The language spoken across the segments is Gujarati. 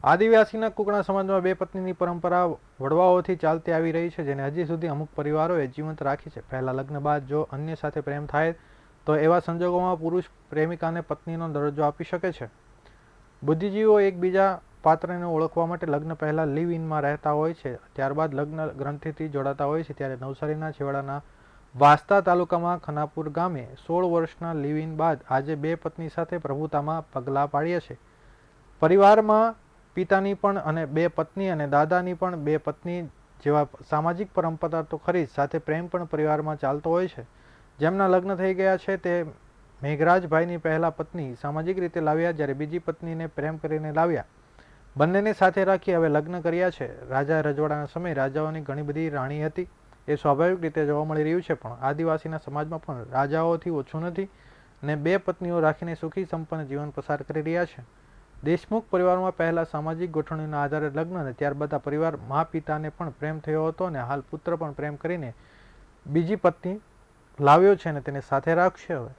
આદિવાસીના કુકણા સમાજમાં બે પત્નીની પરંપરા વડવાઓથી ચાલતી આવી રહી છે, જેને હજી સુધી અમુક પરિવારોએ જીવંત રાખી છે. પહેલા લગ્ન બાદ જો અન્ય સાથે પ્રેમ થાય તો એવા સંજોગોમાં પુરુષ પ્રેમિકાને પત્નીનો દરજ્જો આપી શકે છે. બુદ્ધિજીવીઓ એકબીજા પાત્રને ઓળખવા માટે લગ્ન પહેલા લિવ ઇનમાં રહેતા હોય છે, ત્યારબાદ લગ્ન ગ્રંથિથી જોડાતા હોય છે. ત્યારે નવસારીના છેવાડાના વાંસદા તાલુકામાં ખનાપુર ગામે 16 વર્ષના લિવ ઇન બાદ આજે બે પત્ની સાથે પ્રભુતામાં પગલાં પાડ્યા છે. પરિવારમાં પિતાની પણ અને બે પત્ની અને દાદાની પણ બે પત્ની જેવા સામાજિક પરંપરા તો ખરી જ, સાથે પ્રેમ પણ પરિવારમાં ચાલતો હોય છે. જેમના લગ્ન થઈ ગયા છે તે મેઘરાજભાઈની પહેલા પત્ની સામાજિક રીતે લાવ્યા, જ્યારે બીજી પત્નીને પ્રેમ કરીને લાવ્યા. બંનેને સાથે રાખી હવે લગ્ન કર્યા છે. રાજા રજવાડાના સમયે રાજાઓની ઘણી બધી રાણી હતી, એ સ્વાભાવિક રીતે જોવા મળી રહ્યું છે. પણ આદિવાસીના સમાજમાં પણ રાજાઓથી ઓછું નથી અને બે પત્નીઓ રાખીને સુખી સંપન્ન જીવન પસાર કરી રહ્યા છે. દેશમુખ પરિવારમાં પહેલા સામાજિક ગોઠવણીના આધારે લગ્ન અને ત્યારબાદ પરિવાર મા પિતાને પણ પ્રેમ થયો હતો અને હાલ પુત્ર પણ પ્રેમ કરીને બીજી પત્ની લાવ્યો છે અને તેને સાથે રાખશે. હવે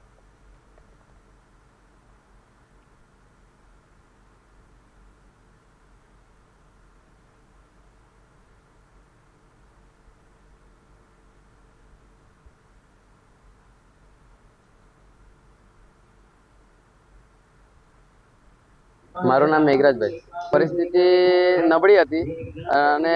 મારું નામ મેઘરાજભાઈ. પરિસ્થિતિ નબળી હતી અને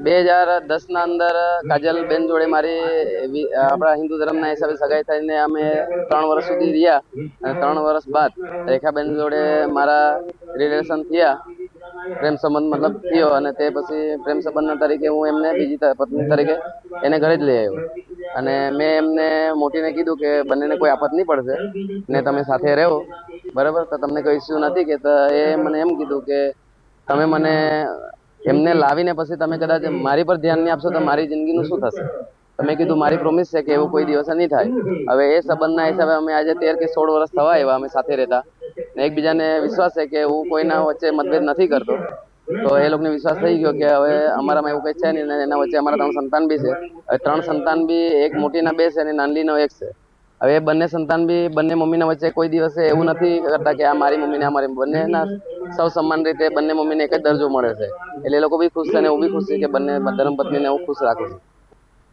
2010 ના અંદર કાજલબેન જોડે મારી આપણા હિન્દુ ધર્મના હિસાબે સગાઈ થઈને અમે 3 વર્ષ સુધી રહ્યા અને 3 વર્ષ બાદ રેખાબેન જોડે મારા રિલેશન થયા, પ્રેમ સંબંધ મતલબ થયો અને તે પછી પ્રેમ સંબંધના તરીકે હું એમને બીજી પત્ની તરીકે એને ઘરે જ લઈ આવ્યો અને મેં એમને મોટીને કીધું કે બંનેને કોઈ આફત નહીં પડશે ને તમે સાથે રહો, બરાબર, તો તમને કોઈ ઇસ્યુ નથી કે. એ મને એમ કીધું કે તમે મને એમને લાવીને પછી તમે કદાચ મારી પર ધ્યાન નહીં આપશો તો મારી જિંદગીનું શું થશે. તમે કીધું મારી પ્રોમિસ છે કે એવું કોઈ દિવસે નહીં થાય. હવે એ સંબંધના હિસાબે અમે આજે 13 કે 16 વર્ષ થવા આવ્યા અમે સાથે રહેતા ને એકબીજાને વિશ્વાસ છે કે હું કોઈના વચ્ચે મતભેદ નથી કરતો. તો એ લોકોને વિશ્વાસ થઈ ગયો કે હવે અમારામાં એવું કંઈ છે નહીં ને એના વચ્ચે અમારા 3 સંતાન બી છે. હવે 3 સંતાન બી એક મોટીના 2 છે અને નાનલીનો 1 છે. હવે બંને સંતાન બી બંને મમ્મીના વચ્ચે કોઈ દિવસે એવું નથી કરતા કે આ મારી મમ્મીને આ મારી. બંનેના સૌ સમાન રીતે બંને મમ્મીને એક જ દરજ્જો મળે છે. એટલે એ લોકો બી ખુશ છે અને હું બી ખુશ છું કે બંને ધર્મપત્નીને હું ખુશ રાખું છું.